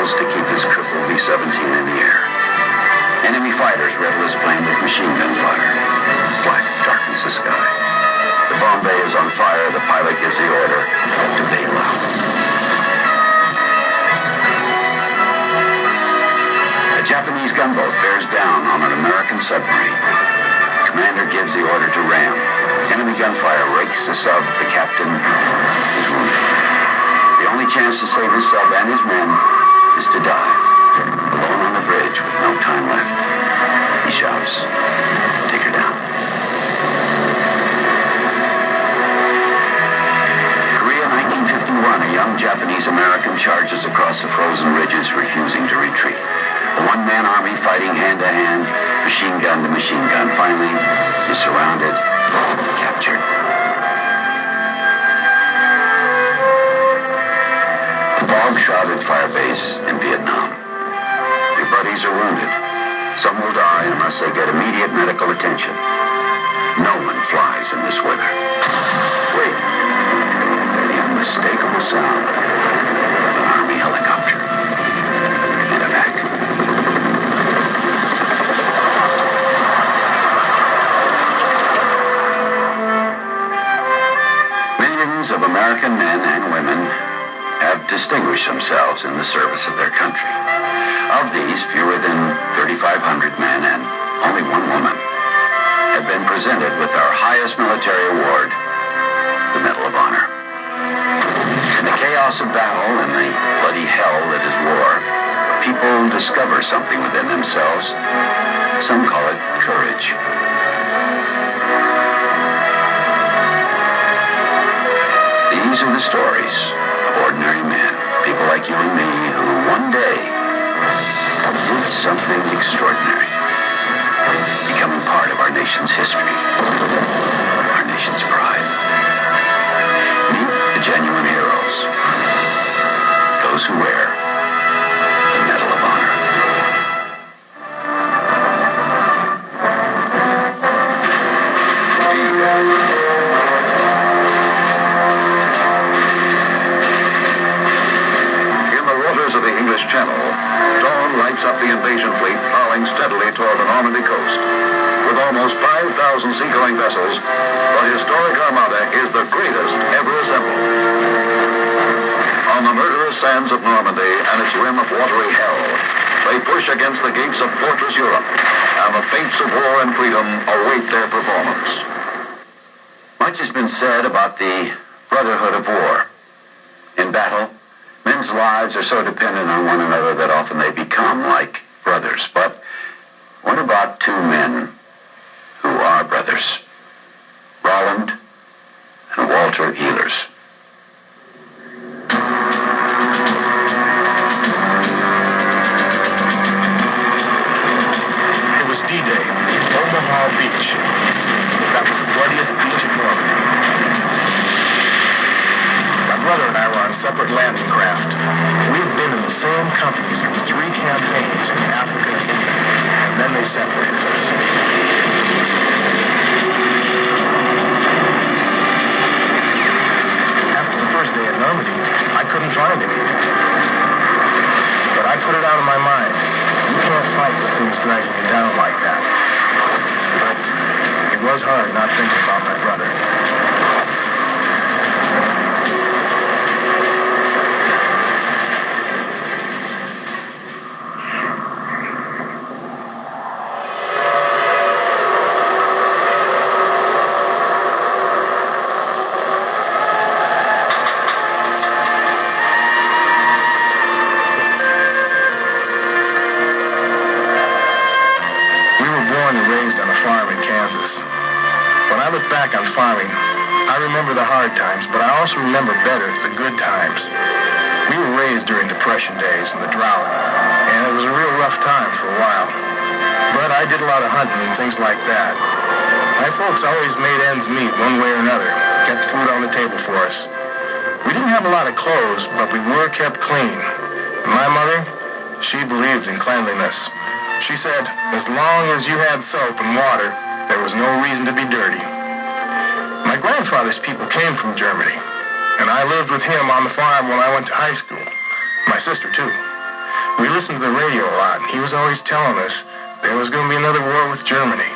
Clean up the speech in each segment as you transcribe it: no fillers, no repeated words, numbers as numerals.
struggles to keep his crippled B-17 in the air. Enemy fighters riddle his plane with machine gun fire. Black darkens the sky. The bomb bay is on fire. The pilot gives the order to bail out. A Japanese gunboat bears down on an American submarine. The commander gives the order to ram. Enemy gunfire rakes the sub. The captain is wounded. The only chance to save his sub and his men is to dive. Alone on the bridge with no time left, he shouts, "Take her down." Korea, 1951, a young Japanese-American charges across the frozen ridges, refusing to retreat. A one-man army fighting hand-to-hand, machine gun to machine gun, finally is surrounded, captured. A fog-shrouded firebase in Vietnam. Your buddies are wounded. Some will die unless they get immediate medical attention. No one flies in this weather. Wait. The unmistakable sound of an Army helicopter. Medevac. Millions of American men and women have distinguished themselves in the service of their country. Of these, fewer than 3,500 men and only one woman have been presented with our highest military award, the Medal of Honor. In the chaos of battle and the bloody hell that is war, people discover something within themselves. Some call it courage. These are the stories of ordinary men, people like you and me, who one day did something extraordinary, becoming part of our nation's history, our nation's pride. Meet the genuine heroes, those who wear the Medal of Honor. Of the English Channel, dawn lights up the invasion fleet plowing steadily toward the Normandy coast. With almost 5,000 seagoing vessels, the historic armada is the greatest ever assembled. On the murderous sands of Normandy and its rim of watery hell, they push against the gates of fortress Europe, and the fates of war and freedom await their performance. Much has been said about the brotherhood of war. In battle, men's lives are so dependent on one another that often they become like brothers. But what about two men who are brothers? Roland and Walter Ehlers. It was D-Day, Omaha Beach. That was the bloodiest beach in Normandy. My brother and I were on separate landing craft. We had been in the same companies in 3 campaigns in Africa and India, and then they separated us. After the first day at Normandy, I couldn't find him. But I put it out of my mind. You can't fight with things dragging you down like that. But it was hard not thinking about my brother. Back on farming, I remember the hard times, but I also remember better the good times. We were raised during Depression days and the drought, and it was a real rough time for a while. But I did a lot of hunting and things like that. My folks always made ends meet one way or another, kept food on the table for us. We didn't have a lot of clothes, but we were kept clean. And my mother, she believed in cleanliness. She said, as long as you had soap and water, there was no reason to be dirty. My grandfather's people came from Germany, and I lived with him on the farm when I went to high school. My sister, too. We listened to the radio a lot, and he was always telling us there was going to be another war with Germany.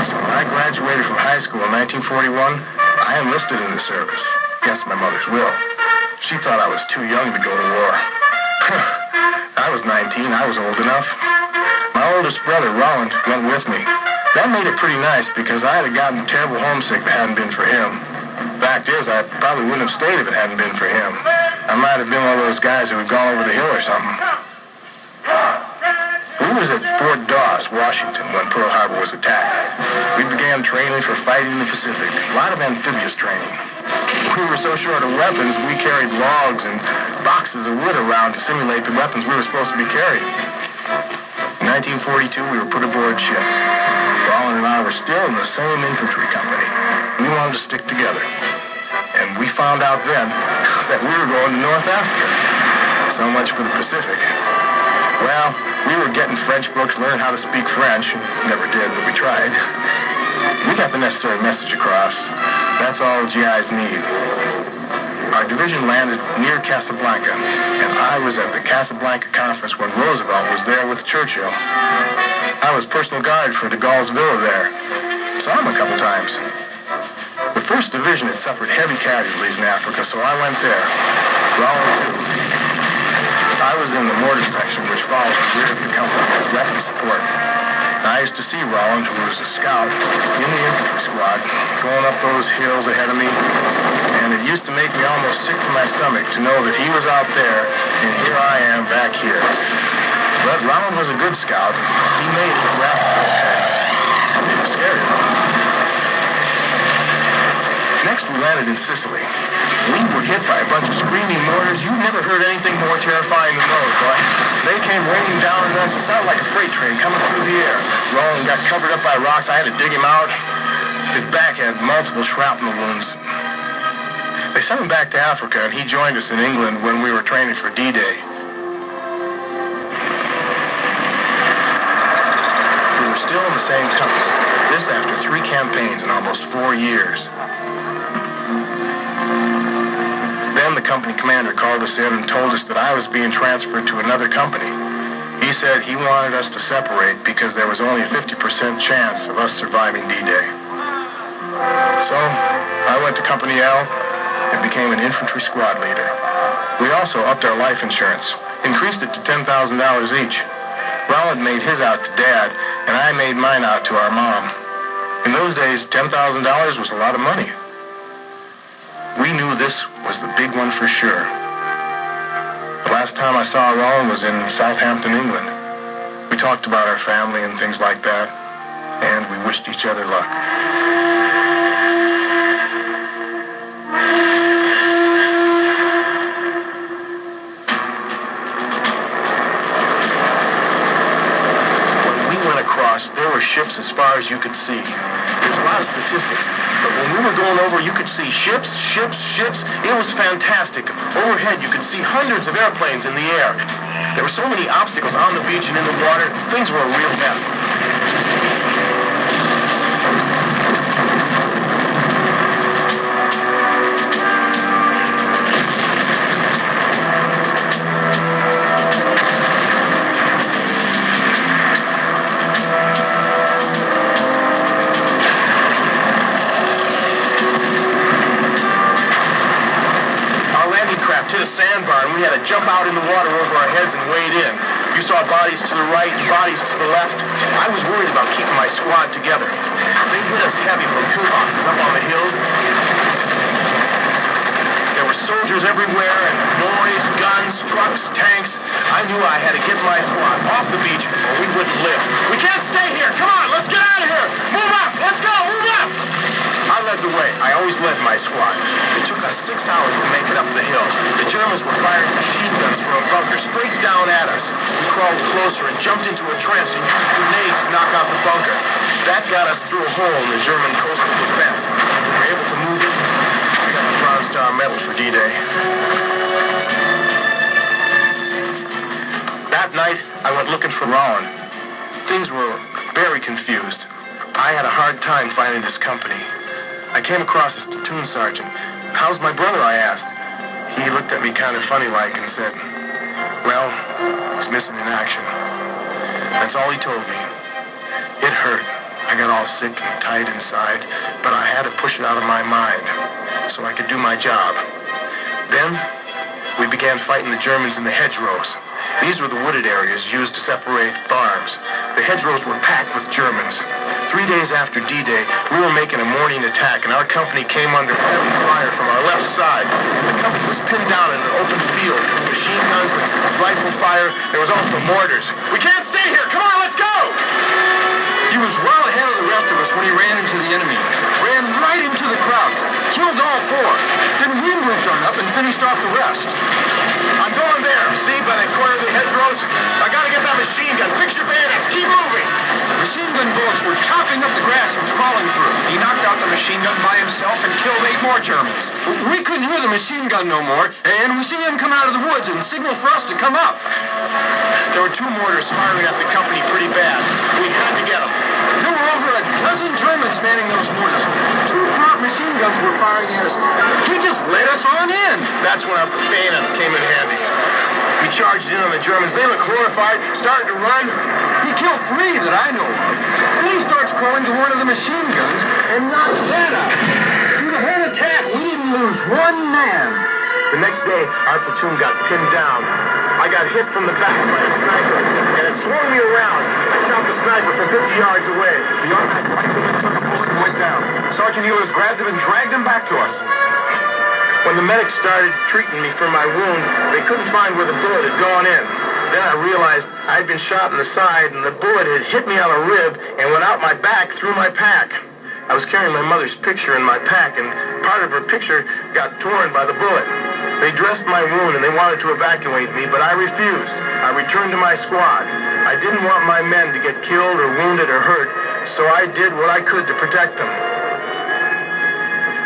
So when I graduated from high school in 1941, I enlisted in the service. Against my mother's will. She thought I was too young to go to war. I was 19, I was old enough. My oldest brother, Roland, went with me. That made it pretty nice because I had gotten terrible homesick if it hadn't been for him. Fact is, I probably wouldn't have stayed if it hadn't been for him. I might have been one of those guys who had gone over the hill or something. We was at Fort Dawes, Washington, when Pearl Harbor was attacked. We began training for fighting in the Pacific. A lot of amphibious training. We were so short of weapons, we carried logs and boxes of wood around to simulate the weapons we were supposed to be carrying. In 1942, we were put aboard ship. Roland and I were still in the same infantry company. We wanted to stick together. And we found out then that we were going to North Africa. So much for the Pacific. Well, we were getting French books, learning how to speak French. Never did, but we tried. We got the necessary message across. That's all GIs need. Our division landed near Casablanca, and I was at the Casablanca conference when Roosevelt was there with Churchill. I was personal guard for de Gaulle's villa there. Saw him a couple times. The 1st Division had suffered heavy casualties in Africa, so I went there. Roland, too. I was in the mortar section, which follows the rear of the company as weapons support. I used to see Roland, who was a scout, in the infantry squad, going up those hills ahead of me, and it used to make me almost sick to my stomach to know that he was out there, and here I am back here. But Roland was a good scout. He made it through Africa okay. It was scary, though. Next, we landed in Sicily. We were hit by a bunch of screaming mortars. You've never heard anything more terrifying than those, boy. They came raining down on us. It sounded like a freight train coming through the air. Roland got covered up by rocks. I had to dig him out. His back had multiple shrapnel wounds. They sent him back to Africa, and he joined us in England when we were training for D-Day. We were still in the same company. This after 3 campaigns in almost 4 years. Then the company commander called us in and told us that I was being transferred to another company. He said he wanted us to separate because there was only a 50% chance of us surviving D-Day. So I went to Company L and became an infantry squad leader. We also upped our life insurance, increased it to $10,000 each. Roland made his out to Dad, and I made mine out to our mom. In those days, $10,000 was a lot of money. We knew this was the big one for sure. The last time I saw Roland was in Southampton, England. We talked about our family and things like that, and we wished each other luck. When we went across, there were ships as far as you could see. There's a lot of statistics, but when we were going over, you could see ships. It was fantastic. Overhead, you could see hundreds of airplanes in the air. There were so many obstacles on the beach and in the water. Things were a real mess. Hit a sandbar, and we had to jump out in the water over our heads and wade in. You saw bodies to the right, bodies to the left. I was worried about keeping my squad together. They hit us heavy from pillboxes up on the hills. There were soldiers everywhere, and noise, guns, trucks, tanks. I knew I had to get my squad off the beach, or we wouldn't live. We can't stay here! Come on, let's get out of here! Move up! Let's go! Move up! I led the way. I always led my squad. It took us 6 hours to make it up the hill. The Germans were firing machine guns from a bunker straight down at us. We crawled closer and jumped into a trench and used grenades to knock out the bunker. That got us through a hole in the German coastal defense. We were able to move it. I got the Bronze Star Medal for D-Day. That night, I went looking for Roland. Things were very confused. I had a hard time finding his company. I came across his platoon sergeant. "How's my brother?" I asked. He looked at me kind of funny-like and said, "Well, was missing in action. That's all he told me. It hurt. I got all sick and tight inside, but I had to push it out of my mind so I could do my job. Then, we began fighting the Germans in the hedgerows. These were the wooded areas used to separate farms. The hedgerows were packed with Germans. 3 days after D-Day, we were making a morning attack, and our company came under heavy fire from our left side. The company was pinned down in an open field with machine guns and rifle fire. There was also mortars. "We can't stay here! Come on, let's go!" He was well ahead of the rest of us when he ran into the enemy. Ran right into the crowds. Killed all four. Then we moved on up and finished off the rest. "I'm going there. See, by the corner of the hedgerows? I gotta get that machine gun. Fix your bayonets. Keep moving." Machine gun bullets were chopping up the grass he was crawling through. He knocked out the machine gun by himself and killed 8 more Germans. We couldn't hear the machine gun no more, and we seen him come out of the woods and signal for us to come up. There were 2 mortars firing at the company pretty bad. We had to get them. There were over a dozen Germans manning those mortars. 2 Krupp machine guns were firing at us. He just let us on in. That's when our bayonets came in handy. We charged in on the Germans. They looked horrified, started to run. He killed 3 that I know of. Then he starts crawling to one of the machine guns and knocked that out. Through the whole attack, we didn't lose 1 man. The next day, our platoon got pinned down. I got hit from the back by a sniper, and it swung me around. I shot the sniper from 50 yards away. The automatic rifleman took a bullet and went down. Sergeant Ehlers grabbed him and dragged him back to us. When the medics started treating me for my wound, they couldn't find where the bullet had gone in. Then I realized I'd been shot in the side, and the bullet had hit me on a rib and went out my back through my pack. I was carrying my mother's picture in my pack, and part of her picture got torn by the bullet. They dressed my wound and they wanted to evacuate me, but I refused. I returned to my squad. I didn't want my men to get killed or wounded or hurt, so I did what I could to protect them.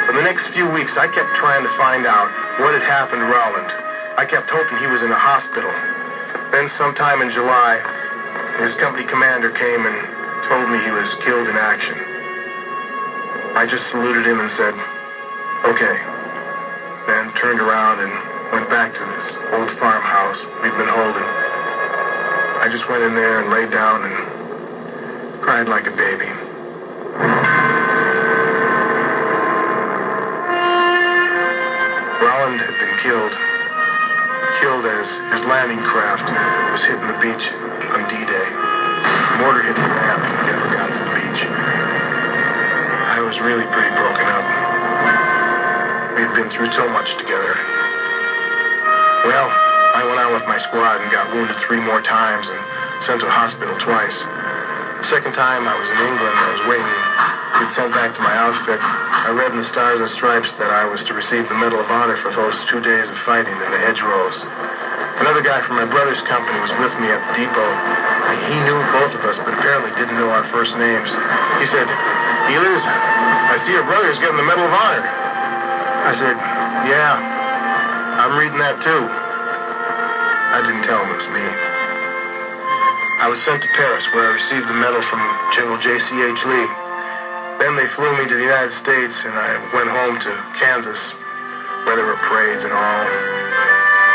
For the next few weeks, I kept trying to find out what had happened to Rowland. I kept hoping he was in a hospital. Then sometime in July, his company commander came and told me he was killed in action. I just saluted him and said, "Okay." Then turned around and went back to this old farmhouse we'd been holding. I just went in there and laid down and cried like a baby. Rowland had been killed as his landing craft was hitting the beach on D-Day. Mortar hit the ramp and never got to the beach. I was really pretty broken up. We'd been through so much together. Well, I went out with my squad and got wounded 3 more times and sent to a hospital twice. The second time I was in England, I was waiting to get sent back to my outfit. I read in the Stars and Stripes that I was to receive the Medal of Honor for those 2 days of fighting in the hedgerows. Another guy from my brother's company was with me at the depot. He knew both of us, but apparently didn't know our first names. He said, "Ehlers, I see your brother's getting the Medal of Honor." I said, "Yeah, I'm reading that too." I didn't tell him it was me. I was sent to Paris, where I received the medal from General J.C.H. Lee. Then they flew me to the United States, and I went home to Kansas, where there were parades and all.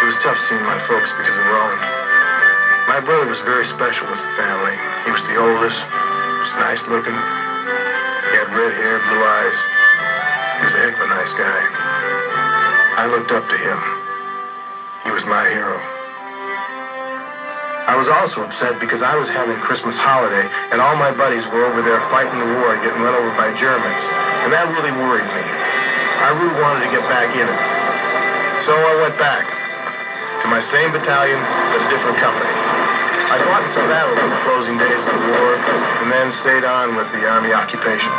It was tough seeing my folks because of Roland. My brother was very special with the family. He was the oldest. He was nice looking. He had red hair, blue eyes. He was a heck of a nice guy. I looked up to him. He was my hero. I was also upset because I was having Christmas holiday and all my buddies were over there fighting the war, getting run over by Germans. And that really worried me. I really wanted to get back in it. So I went back to my same battalion, but a different company. I fought in some battles in the closing days of the war and then stayed on with the Army occupation.